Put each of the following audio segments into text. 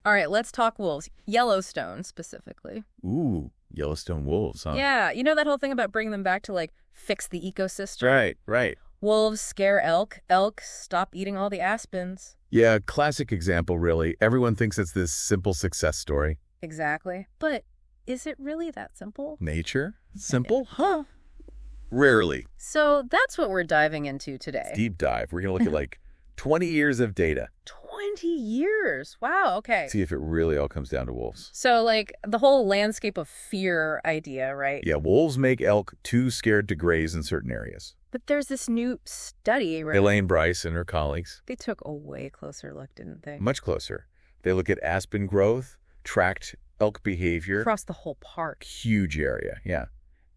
All right, let's talk wolves. Yellowstone, specifically. Ooh, Yellowstone wolves, huh? Yeah, you know that whole thing about bringing them back to, like, fix the ecosystem? Right, right. Wolves scare elk. Elk stop eating all the aspens. Yeah, classic example, really. Everyone thinks it's this simple success story. Exactly. But is it really that simple? Nature? Simple? Huh? Rarely. So that's what we're diving into today. Deep dive. We're going to look at like 20 years of data. 20 years. Wow, okay. See if it really all comes down to wolves. So, like, the whole landscape of fear idea, right? Yeah, wolves make elk too scared to graze in certain areas. But there's this new study, right? Elaine Bryce and her colleagues. They took a way closer look, didn't they? Much closer. They look at aspen growth, tracked elk behavior. Across the whole park. Huge area, yeah.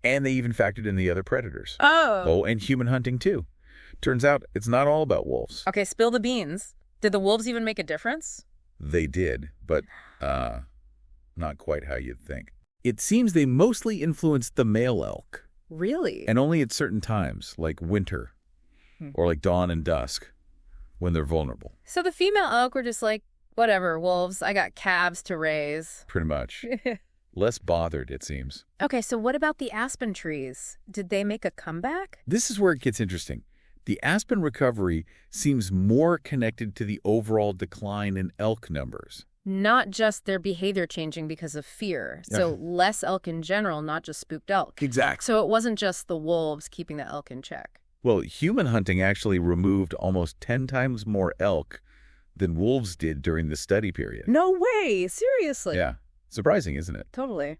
And they even factored in the other predators. Oh. Oh, and human hunting, too. Turns out it's not all about wolves. Okay, spill the beans. Did the wolves even make a difference? They did, but not quite how you'd think. It seems they mostly influenced the male elk. Really? And only at certain times, like winter, or like dawn and dusk, when they're vulnerable. So the female elk were just like, whatever, wolves, I got calves to raise. Pretty much. Less bothered, it seems. Okay, so what about the aspen trees? Did they make a comeback? This is where it gets interesting. The aspen recovery seems more connected to the overall decline in elk numbers. Not just their behavior changing because of fear. So less elk in general, not just spooked elk. Exactly. So it wasn't just the wolves keeping the elk in check. Well, human hunting actually removed almost 10 times more elk than wolves did during the study period. No way! Seriously? Yeah. Surprising, isn't it? Totally.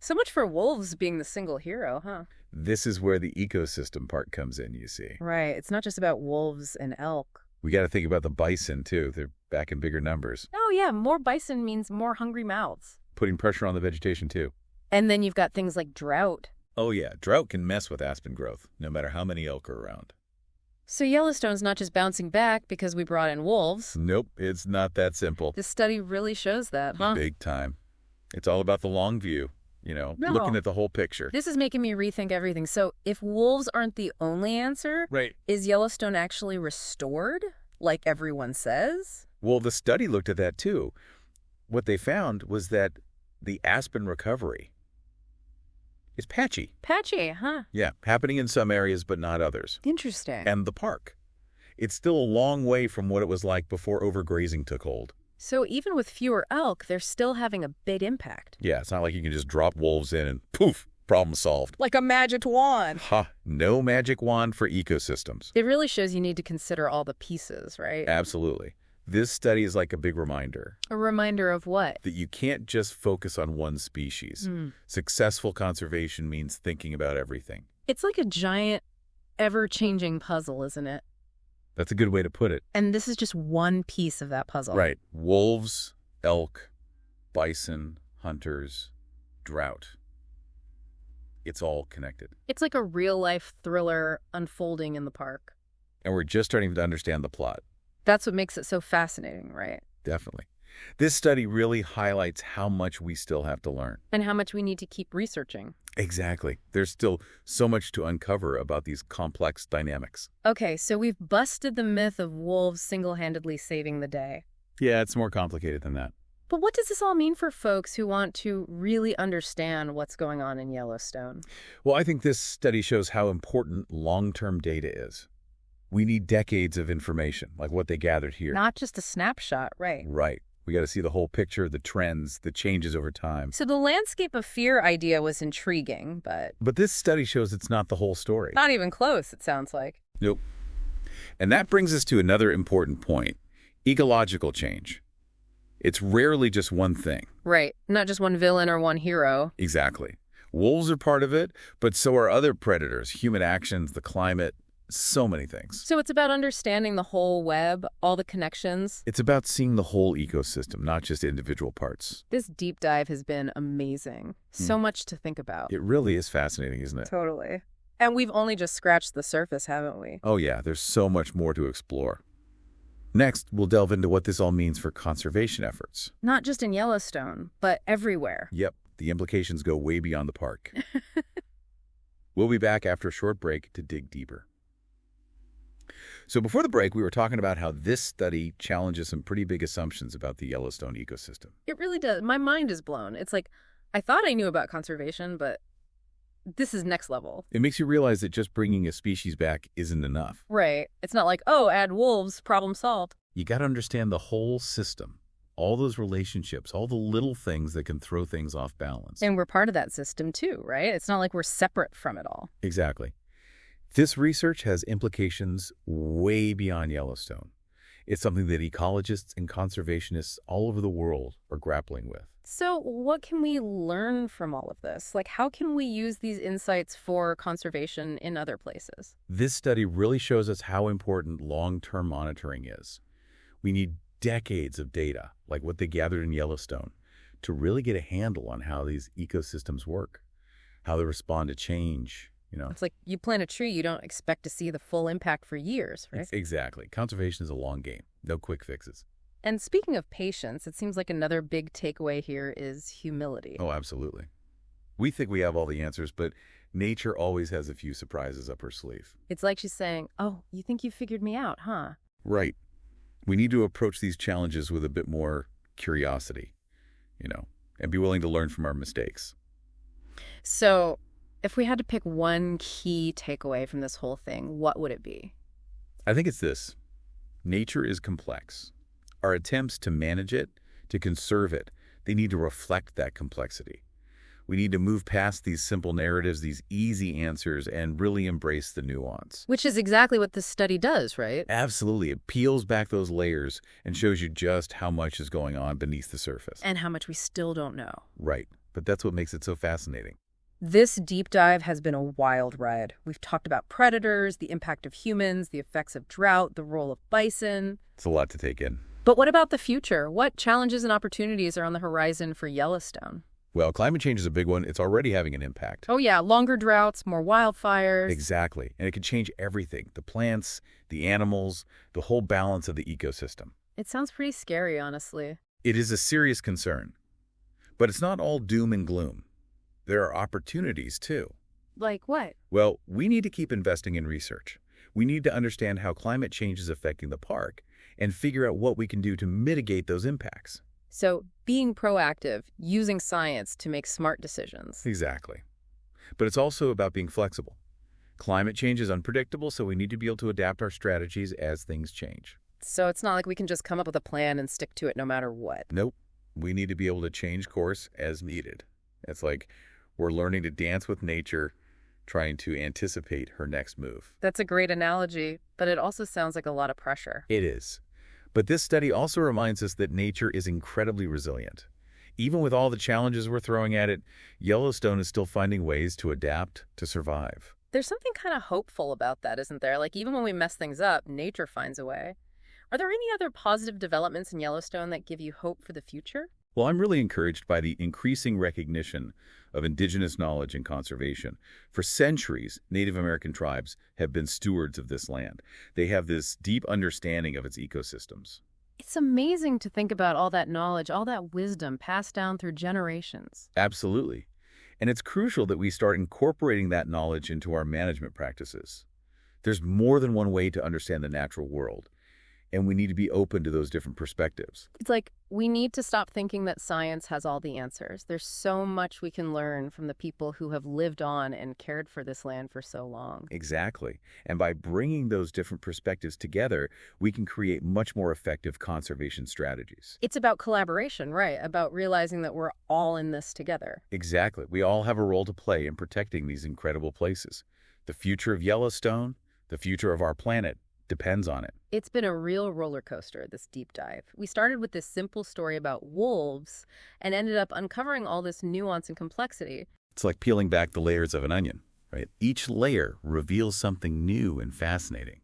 So much for wolves being the single hero, huh? This is where the ecosystem part comes in, you see. Right. It's not just about wolves and elk. We got to think about the bison, too. They're back in bigger numbers. Oh, yeah. More bison means more hungry mouths. Putting pressure on the vegetation, too. And then you've got things like drought. Oh, yeah. Drought can mess with aspen growth, no matter how many elk are around. So Yellowstone's not just bouncing back because we brought in wolves. Nope, it's not that simple. This study really shows that, huh? Big time. It's all about the long view, looking at the whole picture. This is making me rethink everything. So if wolves aren't the only answer, Right. is Yellowstone actually restored, like everyone says? Well, the study looked at that, too. What they found was that the aspen recovery is patchy. Patchy, huh? Yeah, happening in some areas, but not others. Interesting. And the park. It's still a long way from what it was like before overgrazing took hold. So even with fewer elk, they're still having a big impact. Yeah, it's not like you can just drop wolves in and poof, problem solved. Like a magic wand. Ha, no magic wand for ecosystems. It really shows you need to consider all the pieces, right? Absolutely. This study is like a big reminder. A reminder of what? That you can't just focus on one species. Successful conservation means thinking about everything. It's like a giant, ever-changing puzzle, isn't it? That's a good way to put it. And this is just one piece of that puzzle. Right. Wolves, elk, bison, hunters, drought. It's all connected. It's like a real-life thriller unfolding in the park. And we're just starting to understand the plot. That's what makes it so fascinating, right? Definitely. This study really highlights how much we still have to learn. And how much we need to keep researching. Exactly. There's still so much to uncover about these complex dynamics. Okay, so we've busted the myth of wolves single-handedly saving the day. Yeah, it's more complicated than that. But what does this all mean for folks who want to really understand what's going on in Yellowstone? Well, I think this study shows how important long-term data is. We need decades of information, like what they gathered here. Not just a snapshot, right? Right. We got to see the whole picture, the trends, the changes over time. So the landscape of fear idea was intriguing, but... But this study shows it's not the whole story. Not even close, it sounds like. Nope. And that brings us to another important point. Ecological change. It's rarely just one thing. Right. Not just one villain or one hero. Exactly. Wolves are part of it, but so are other predators, human actions, the climate, so many things. So it's about understanding the whole web, all the connections. It's about seeing the whole ecosystem, not just individual parts. This deep dive has been amazing. So much to think about. It really is fascinating, isn't it? Totally. And we've only just scratched the surface, haven't we? Oh yeah, there's so much more to explore. Next, we'll delve into what this all means for conservation efforts. Not just in Yellowstone, but everywhere. Yep, the implications go way beyond the park. We'll be back after a short break to dig deeper. So before the break, we were talking about how this study challenges some pretty big assumptions about the Yellowstone ecosystem. It really does. My mind is blown. It's like, I thought I knew about conservation, but this is next level. It makes you realize that just bringing a species back isn't enough. Right. It's not like, oh, add wolves, problem solved. You got to understand the whole system, all those relationships, all the little things that can throw things off balance. And we're part of that system too, right? It's not like we're separate from it all. Exactly. This research has implications way beyond Yellowstone. It's something that ecologists and conservationists all over the world are grappling with. So what can we learn from all of this? Like, how can we use these insights for conservation in other places? This study really shows us how important long-term monitoring is. We need decades of data, like what they gathered in Yellowstone, to really get a handle on how these ecosystems work, how they respond to change. It's like you plant a tree, you don't expect to see the full impact for years, right? Exactly. Conservation is a long game. No quick fixes. And speaking of patience, it seems like another big takeaway here is humility. Oh, absolutely. We think we have all the answers, but nature always has a few surprises up her sleeve. It's like she's saying, oh, you think you figured me out, huh? Right. We need to approach these challenges with a bit more curiosity, and be willing to learn from our mistakes. So, if we had to pick one key takeaway from this whole thing, what would it be? I think it's this. Nature is complex. Our attempts to manage it, to conserve it, they need to reflect that complexity. We need to move past these simple narratives, these easy answers, and really embrace the nuance. Which is exactly what this study does, right? Absolutely. It peels back those layers and shows you just how much is going on beneath the surface. And how much we still don't know. Right. But that's what makes it so fascinating. This deep dive has been a wild ride. We've talked about predators, the impact of humans, the effects of drought, the role of bison. It's a lot to take in. But what about the future? What challenges and opportunities are on the horizon for Yellowstone? Well, climate change is a big one. It's already having an impact. Oh yeah, longer droughts, more wildfires. Exactly. And it can change everything. The plants, the animals, the whole balance of the ecosystem. It sounds pretty scary, honestly. It is a serious concern. But it's not all doom and gloom. There are opportunities, too. Like what? Well, we need to keep investing in research. We need to understand how climate change is affecting the park and figure out what we can do to mitigate those impacts. So, being proactive, using science to make smart decisions. Exactly. But it's also about being flexible. Climate change is unpredictable, so we need to be able to adapt our strategies as things change. So it's not like we can just come up with a plan and stick to it no matter what. Nope. We need to be able to change course as needed. It's like we're learning to dance with nature, trying to anticipate her next move. That's a great analogy, but it also sounds like a lot of pressure. It is. But this study also reminds us that nature is incredibly resilient. Even with all the challenges we're throwing at it, Yellowstone is still finding ways to adapt, to survive. There's something kind of hopeful about that, isn't there? Like, even when we mess things up, nature finds a way. Are there any other positive developments in Yellowstone that give you hope for the future? Well, I'm really encouraged by the increasing recognition of indigenous knowledge and conservation. For centuries, Native American tribes have been stewards of this land. They have this deep understanding of its ecosystems. It's amazing to think about all that knowledge, all that wisdom passed down through generations. Absolutely. And it's crucial that we start incorporating that knowledge into our management practices. There's more than one way to understand the natural world, and we need to be open to those different perspectives. It's like we need to stop thinking that science has all the answers. There's so much we can learn from the people who have lived on and cared for this land for so long. Exactly. And by bringing those different perspectives together, we can create much more effective conservation strategies. It's about collaboration, right? About realizing that we're all in this together. Exactly. We all have a role to play in protecting these incredible places. The future of Yellowstone, the future of our planet, depends on it. It's been a real roller coaster, this deep dive. We started with this simple story about wolves and ended up uncovering all this nuance and complexity. It's like peeling back the layers of an onion, right? Each layer reveals something new and fascinating.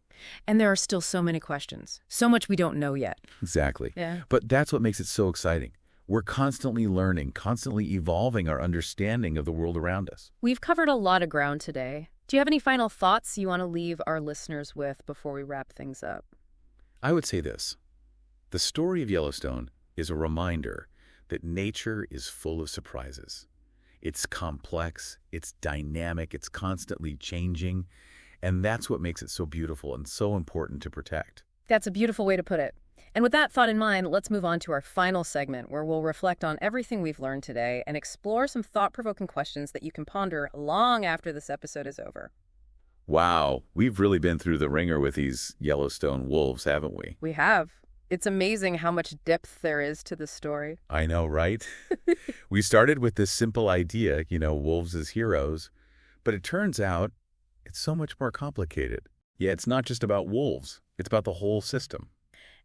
And there are still so many questions, so much we don't know yet. Exactly. Yeah. But that's what makes it so exciting. We're constantly learning, constantly evolving our understanding of the world around us. We've covered a lot of ground today. Do you have any final thoughts you want to leave our listeners with before we wrap things up? I would say this. The story of Yellowstone is a reminder that nature is full of surprises. It's complex, it's dynamic, it's constantly changing, And that's what makes it so beautiful and so important to protect. That's a beautiful way to put it. And with that thought in mind, let's move on to our final segment where we'll reflect on everything we've learned today and explore some thought-provoking questions that you can ponder long after this episode is over. Wow, we've really been through the ringer with these Yellowstone wolves, haven't we? We have. It's amazing how much depth there is to this story. I know, right? We started with this simple idea, wolves as heroes, but it turns out it's so much more complicated. Yeah, it's not just about wolves. It's about the whole system.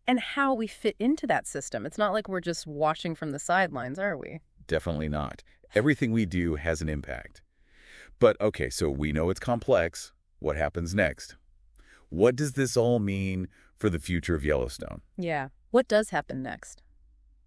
And how we fit into that system. It's not like we're just watching from the sidelines, are we? Definitely not. Everything we do has an impact. But okay, so we know it's complex. What happens next? What does this all mean for the future of Yellowstone? Yeah. What does happen next?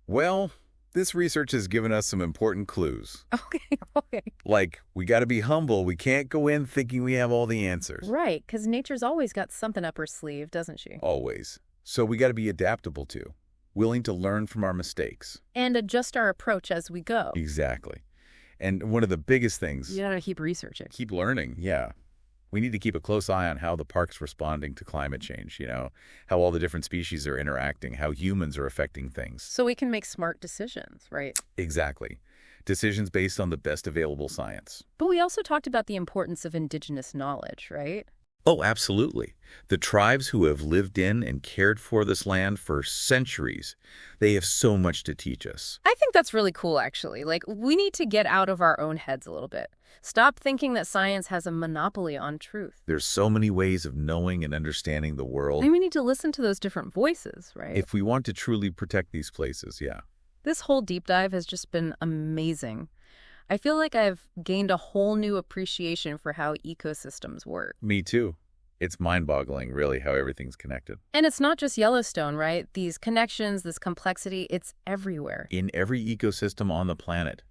Well, this research has given us some important clues. Okay. Like, we got to be humble. We can't go in thinking we have all the answers. Right, because nature's always got something up her sleeve, doesn't she? Always. So we got to be adaptable too, willing to learn from our mistakes. And adjust our approach as we go. Exactly. And one of the biggest things... You gotta keep researching. Keep learning, yeah. We need to keep a close eye on how the park's responding to climate change, how all the different species are interacting, how humans are affecting things. So we can make smart decisions, right? Exactly. Decisions based on the best available science. But we also talked about the importance of indigenous knowledge, right? Oh, absolutely. The tribes who have lived in and cared for this land for centuries, they have so much to teach us. I think that's really cool, actually. Like, we need to get out of our own heads a little bit. Stop thinking that science has a monopoly on truth. There's so many ways of knowing and understanding the world. And we need to listen to those different voices, right? If we want to truly protect these places, yeah. This whole deep dive has just been amazing. I feel like I've gained a whole new appreciation for how ecosystems work. Me too. It's mind-boggling, really, how everything's connected. And it's not just Yellowstone, right? These connections, this complexity, it's everywhere. In every ecosystem on the planet.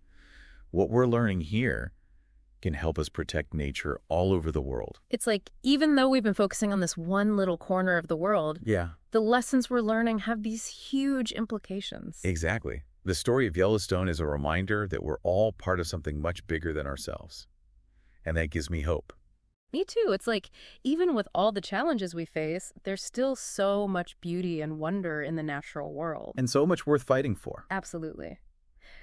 What we're learning here can help us protect nature all over the world. It's like, even though we've been focusing on this one little corner of the world, Yeah. the lessons we're learning have these huge implications. Exactly. The story of Yellowstone is a reminder that we're all part of something much bigger than ourselves. And that gives me hope. Me too. It's like, even with all the challenges we face, there's still so much beauty and wonder in the natural world. And so much worth fighting for. Absolutely.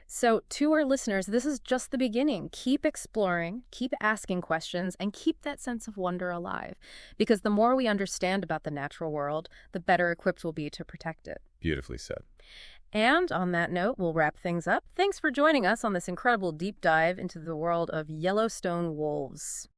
So, to our listeners, this is just the beginning. Keep exploring, keep asking questions, and keep that sense of wonder alive. Because the more we understand about the natural world, the better equipped we'll be to protect it. Beautifully said. And on that note, we'll wrap things up. Thanks for joining us on this incredible deep dive into the world of Yellowstone wolves.